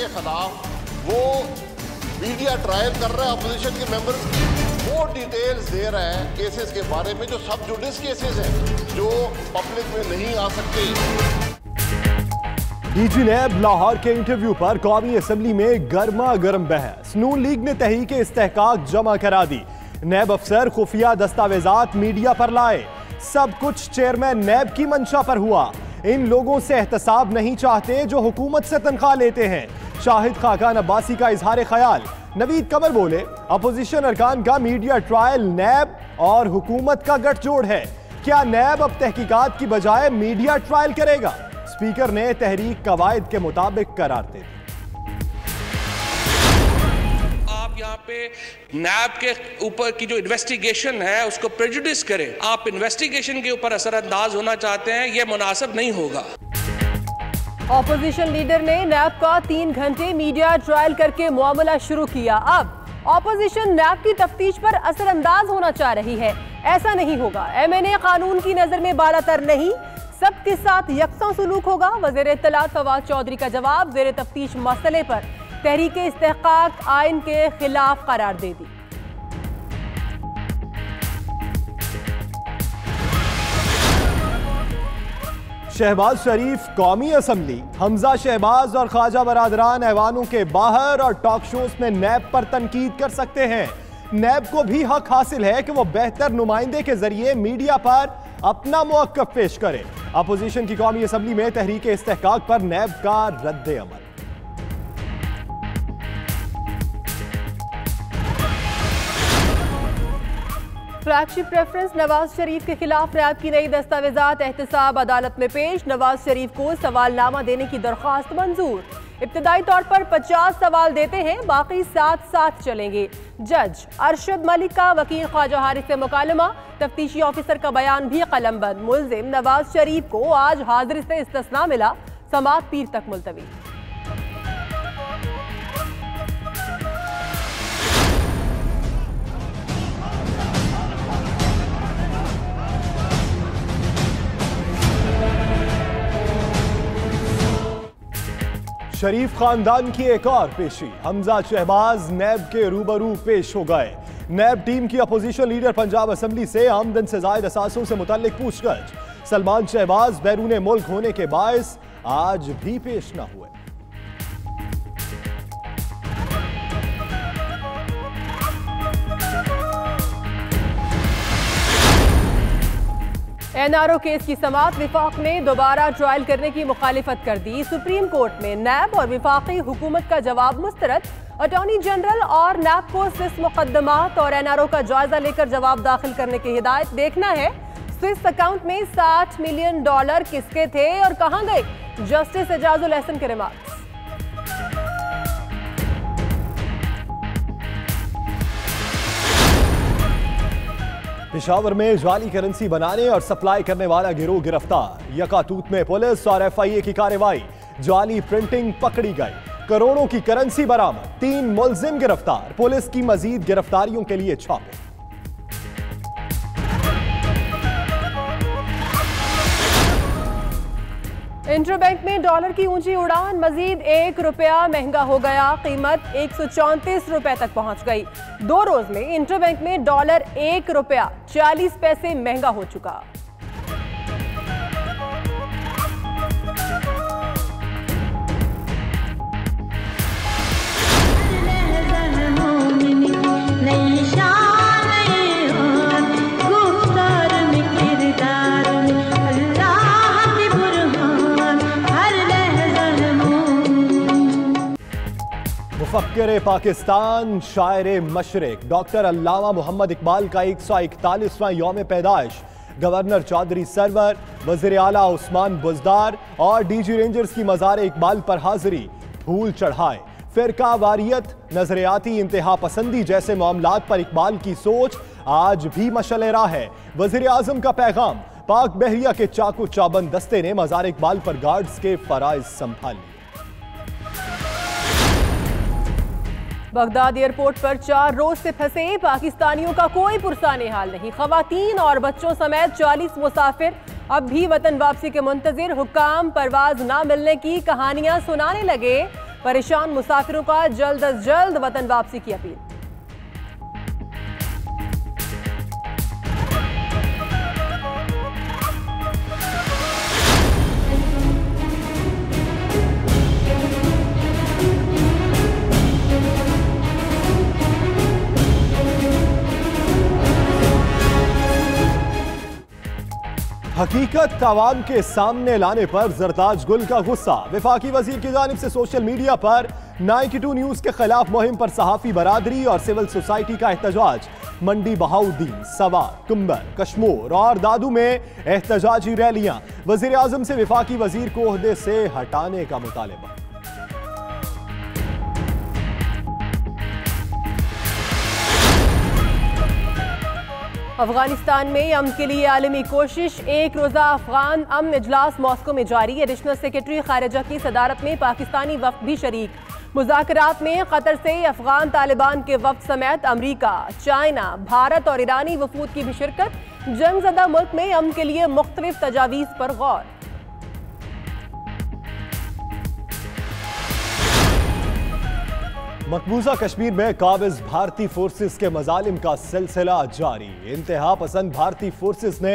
के खिलाफ वो मीडिया ट्रायल कर रहा है अपोजिशन के मेंबर, वो डिटेल्स दे रहा है केसेस के बारे में जो सब जुडिस केसेस हैं जो पब्लिक में नहीं आ सकते। डीजी नैब लाहौर के इंटरव्यू पर कौमी असम्बली में गर्मा गर्म बहस। नून लीग ने तहरीक इस्तेहकाक जमा करा दी। नैब अफसर खुफिया दस्तावेजात मीडिया पर लाए। सब कुछ चेयरमैन नैब की मंशा पर हुआ। इन लोगों से एहतसाब नहीं चाहते जो हुकूमत से तनख्वाह लेते हैं। शाहिद खाकान अब्बासी का इजहार ख्याल। नवीद कमर बोले अपोजिशन अरकान का मीडिया ट्रायल नैब और हुकूमत का गठजोड़ है। क्या नैब अब तहकीकात की बजाय मीडिया ट्रायल करेगा? स्पीकर ने तहरीक कवायद के मुताबिक करार दे दी। आप यहाँ पे नैब के ऊपर की जो इन्वेस्टिगेशन है उसको प्रेजुडिस करें, आप इन्वेस्टिगेशन के ऊपर असरअंदाज होना चाहते हैं, यह मुनासिब नहीं होगा। ऑपोजिशन लीडर ने नैब का 3 घंटे मीडिया ट्रायल करके मामला शुरू किया। अब ऑपोजिशन नैब की तफ्तीश पर असरअंदाज होना चाह रही है। ऐसा नहीं होगा। MNA कानून की नजर में बालातर नहीं, सबके साथ यकसा सुलूक होगा। वज़ीर इत्तलात फवाद चौधरी का जवाब। ज़ेर तफ्तीश मसले पर तहरीक इस्तेहकाक आइन के खिलाफ करार दे दी। शहबाज शरीफ कौमी असम्बली। हमजा शहबाज और ख्वाजा बरादरान ऐवानों के बाहर और टॉक शोज में नैब पर तनकीद कर सकते हैं। नैब को भी हक हासिल है कि वो बेहतर नुमाइंदे के जरिए मीडिया पर अपना मौक़िफ़ पेश करे। अपोजिशन की कौमी असम्बली में तहरीक इस्तेहकाक पर नैब का रद्द अमल। फ्लैगशिप प्रेफरेंस नवाज शरीफ के खिलाफ नैब की नई दस्तावेजात एहतसाब अदालत में पेश। नवाज शरीफ को सवालनामा देने की दरख्वास्त मंजूर। इब्तदाई तौर पर 50 सवाल देते हैं, बाकी 7 चलेंगे। जज अरशद मलिक का वकील ख्वाजा हारिस से मुकालमा। तफ्तीशी ऑफिसर का बयान भी कलमबंद। मुल्जिम नवाज शरीफ को आज हाजिर से इस्तिस्ना मिला। समाअत पीर तक मुलतवी। शरीफ खानदान की एक और पेशी। हमजा शहबाज नैब के रूबरू पेश हो गए। नैब टीम की अपोजिशन लीडर पंजाब असम्बली से आमदन से जायद असासों से मुताल्लिक पूछताछ। सलमान शहबाज बैरून मुल्क होने के बायस आज भी पेश न हुए। NRO केस की समाअत। विफाक ने दोबारा ट्रायल करने की मुखालिफत कर दी। सुप्रीम कोर्ट में नैब और विफाकी हुकूमत का जवाब मुस्तरद। अटॉर्नी जनरल और नैब को स्विस मुकदमात और NRO का जायजा लेकर जवाब दाखिल करने की हिदायत। देखना है स्विस अकाउंट में $60 मिलियन किसके थे और कहां गए। जस्टिस एजाजुल एहसन के रिमार्क्स। पेशावर में जाली करेंसी बनाने और सप्लाई करने वाला गिरोह गिरफ्तार। यकातूत में पुलिस और FIA की कार्रवाई। जाली प्रिंटिंग पकड़ी गई। करोड़ों की करेंसी बरामद। 3 मुल्जिम गिरफ्तार। पुलिस की मजीद गिरफ्तारियों के लिए छापे। इंटरबैंक में डॉलर की ऊंची उड़ान। मजीद ₹1 महंगा हो गया। कीमत 134 रुपए तक पहुंच गई। 2 रोज में इंटरबैंक में डॉलर ₹1.40 महंगा हो चुका। मुफक्किर पाकिस्तान, शायर मशरिक डॉक्टर अल्लामा मोहम्मद इकबाल का 141वां यौम पैदाइश। गवर्नर चौधरी सरवर, वज़ीर आला उस्मान बुज़दार और DG रेंजर्स की मज़ार इकबाल पर हाजिरी। फूल चढ़ाए। फ़िरका वारियत, नजरियाती इंतहा पसंदी जैसे मामलात पर इकबाल की सोच आज भी मशअल राह है। वज़ीर आज़म का पैगाम। पाक बहरिया के चाकू चाबंद दस्ते ने मज़ार इकबाल पर गार्ड्स के फराइज संभाल लिए। बगदाद एयरपोर्ट पर 4 रोज से फंसे पाकिस्तानियों का कोई पुरसाने हाल नहीं। खवातीन और बच्चों समेत 40 मुसाफिर अब भी वतन वापसी के मुंतजिर। हुक्काम परवाज ना मिलने की कहानियां सुनाने लगे। परेशान मुसाफिरों का जल्द अज जल्द वतन वापसी की अपील। हकीकत आवाम के सामने लाने पर जरताज गुल का गुस्सा। वफाकी वजीर की जानिब से सोशल मीडिया पर 92 न्यूज के खिलाफ मुहिम पर सहाफी बरादरी और सिविल सोसाइटी का एहतजाज। मंडी बहाउद्दीन, सवार, कुंबर, कश्मोर और दादू में एहतजाजी रैलियां। वजीर आजम से वफाकी वजीर को ओहदे से हटाने का मुतालबा। अफगानिस्तान में अमन के लिए आलमी कोशिश। एक रोजा अफगान अमन इजलास मॉस्को में जारी। एडिशनल सेक्रेटरी खारिजा की सदारत में पाकिस्तानी वफ्द भी शरीक। मुज़ाकरात में कतर से अफगान तालिबान के वफ्द समेत अमरीका, चाइना, भारत और ईरानी वफूद की भी शिरकत। जंगज़दा मुल्क में अमन के लिए मुख्तलिफ तजावीज़ पर गौर। मकबूजा कश्मीर में काबिज भारतीय फोर्सेस के मजालिम का सिलसिला जारी। इंतहा पसंद भारतीय फोर्सेस ने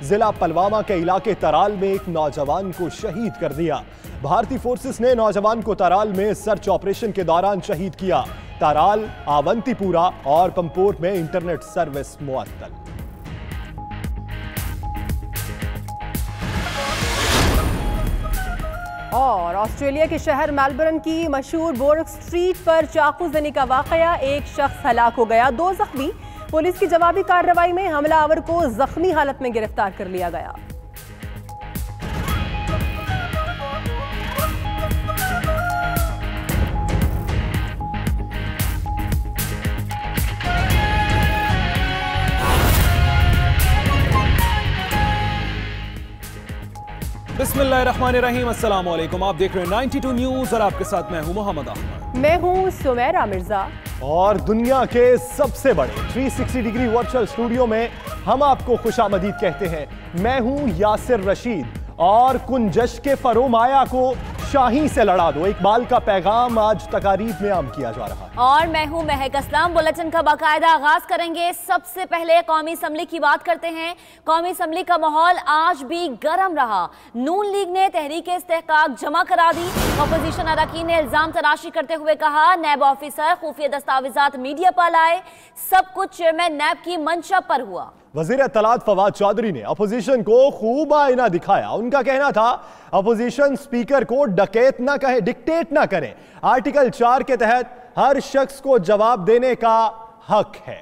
जिला पुलवामा के इलाके तराल में एक नौजवान को शहीद कर दिया। भारतीय फोर्सेस ने नौजवान को तराल में सर्च ऑपरेशन के दौरान शहीद किया। तराल, आवंतीपुरा और पंपोर में इंटरनेट सर्विस मुअत्तल। और ऑस्ट्रेलिया के शहर मेलबर्न की मशहूर बोर्ग स्ट्रीट पर चाकू जनी का वाकया। एक शख्स हलाक हो गया, 2 जख्मी। पुलिस की जवाबी कार्रवाई में हमलावर को जख्मी हालत में गिरफ्तार कर लिया गया। बिस्मिल्लाहिर्रहमानिर्रहीम, अस्सलाम वालेकुम। आप देख रहे हैं 92 न्यूज और आपके साथ मैं हूं मोहम्मद अहमद। मैं हूं सुमेरा मिर्जा और दुनिया के सबसे बड़े 360 डिग्री वर्चुअल स्टूडियो में हम आपको खुशामदीद कहते हैं। मैं हूं यासिर रशीद और कुंजश के फरोमाया को शाही से लड़ा दो, इकबाल का पैगाम आज तकारीब में आम किया जा रहा है। और मैं हूं महक असलम। बुलेटिन का बाकायदा आगाज करेंगे। सबसे पहले कौमी असम्बली की बात करते हैं। कौमी असम्बली का माहौल आज भी गर्म रहा। नून लीग ने तहरीक इस्तेहकाक जमा करा दी। अपोजिशन अरकान ने इल्जाम तराशी करते हुए कहा, नैब ऑफिसर खुफिया दस्तावेजात मीडिया पर लाए, सब कुछ चेयरमैन नैब की मंशा पर हुआ। वजीर इत्तलात फवाद चौधरी ने अपोजिशन को खूब आईना दिखाया। उनका कहना था अपोजिशन स्पीकर को डकैत ना कहे, डिक्टेट ना करे। आर्टिकल 4 के तहत हर शख्स को जवाब देने का हक है।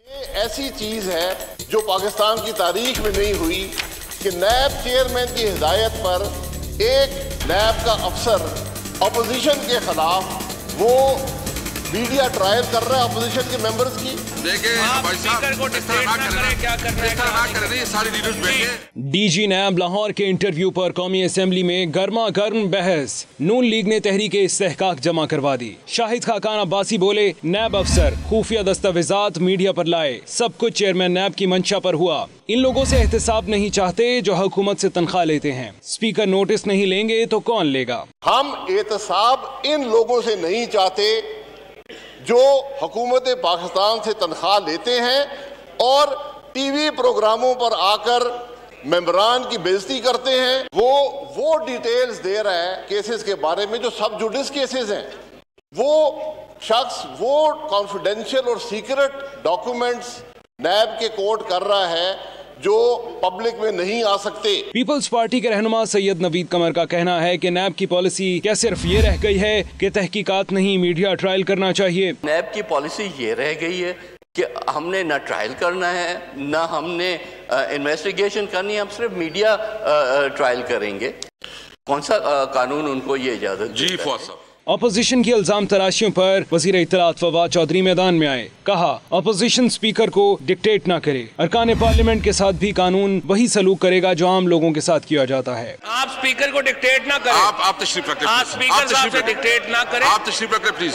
ये ऐसी चीज है जो पाकिस्तान की तारीख में नहीं हुई कि नैब चेयरमैन की हिदायत पर एक नैब का अफसर अपोजिशन के खिलाफ वो मीडिया ट्रायल कर रहा है अपोजिशन के मेंबर्स की। डीजी नैब लाहौर के इंटरव्यू पर कौमी असेंबली में गर्मा गर्म बहस। नून लीग ने तहरीक इस्तेहकाक जमा करवा दी। शाहिद खाकान अब्बासी बोले, नैब अफसर खुफिया दस्तावेजात मीडिया पर लाए, सब कुछ चेयरमैन नैब की मंशा पर हुआ। इन लोगों से एहतसाब नहीं चाहते जो हुकूमत से तनख्वाह लेते हैं। स्पीकर नोटिस नहीं लेंगे तो कौन लेगा? हम एहतसाब इन लोगों से नहीं चाहते जो हुकूमत पाकिस्तान से तनख्वाह लेते हैं और टीवी प्रोग्रामों पर आकर मेंबरान की बेइज्जती करते हैं। वो डिटेल्स दे रहा है केसेस के बारे में जो सब जुडिस केसेस हैं। वो शख्स वो कॉन्फिडेंशियल और सीक्रेट डॉक्यूमेंट्स नैब के कोर्ट कर रहा है जो पब्लिक में नहीं आ सकते। पीपल्स पार्टी के रहनुमा सैयद नवीद कमर का कहना है कि नैब की पॉलिसी क्या सिर्फ ये रह गई है कि तहकीकात नहीं, मीडिया ट्रायल करना चाहिए। नैब की पॉलिसी ये रह गई है कि हमने ना ट्रायल करना है ना हमने इन्वेस्टिगेशन करनी है, हम सिर्फ मीडिया ट्रायल करेंगे। कौन सा कानून उनको ये इजाजत? अपोजिशन की इल्जाम तराशियों पर वजीर इत्तलात फवाद चौधरी मैदान में आए। कहा अपोजिशन स्पीकर को डिक्टेट ना करे, अरकान पार्लियामेंट के साथ भी कानून वही सलूक करेगा जो आम लोगों के साथ किया जाता है। आप स्पीकर को डिक्टेट ना करें। आप तशरीफ रखें, आप स्पीकर साहब से डिक्टेट ना करें। आप तशरीफ रखें प्लीज।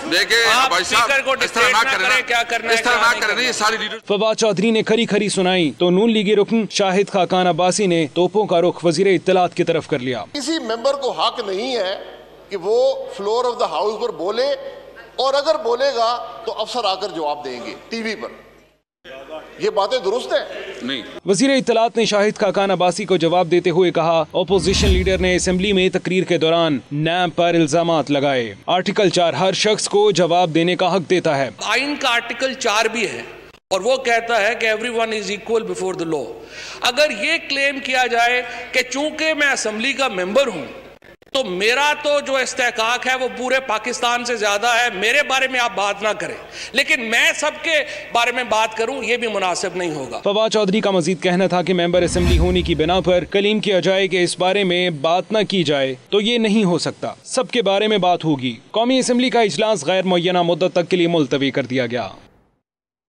देखिए भाई साहब, इस तरह ना करें, क्या करना है, इस तरह ना करें। ये सारी लीडर फवाद चौधरी ने खरी खरी सुनाई तो नून लीगी रुकन शाहिद खाकान अब्बासी ने तोपों का रुख वजीर इत्तलात की तरफ कर लिया। किसी मेंबर को हक नहीं है कि वो फ्लोर ऑफ द हाउस पर बोले, और अगर बोलेगा तो अफसर आकर जवाब देंगे टीवी पर। ये बातें दुरुस्त है नहीं। वजीर इत्तलात ने शाहिद खाकान अब्बासी को जवाब देते हुए कहा अपोजिशन लीडर ने असेंबली में तकरीर के दौरान नैब पर इल्जामात लगाए। आर्टिकल 4 हर शख्स को जवाब देने का हक देता है। आइन का आर्टिकल 4 भी है और वो कहता है कि everyone is equal before the law. अगर ये क्लेम किया जाए कि चूंकि मैं असेंबली का मेंबर हूं तो मेरा तो जो इस्तेहकाक है वो पूरे पाकिस्तान से ज्यादा है, मेरे बारे में आप बात ना करें, लेकिन मैं सबके बारे में बात करूं, ये भी मुनासिब नहीं होगा। फवाद चौधरी का मजीद कहना था कि मेंबर असेंबली होने की बिना पर कलीम किया जाए कि इस बारे में बात न की जाए तो ये नहीं हो सकता, सबके बारे में बात होगी। कौमी असेंबली का इजलास गैर मुअय्यना मुद्दत तक के लिए मुलतवी कर दिया गया।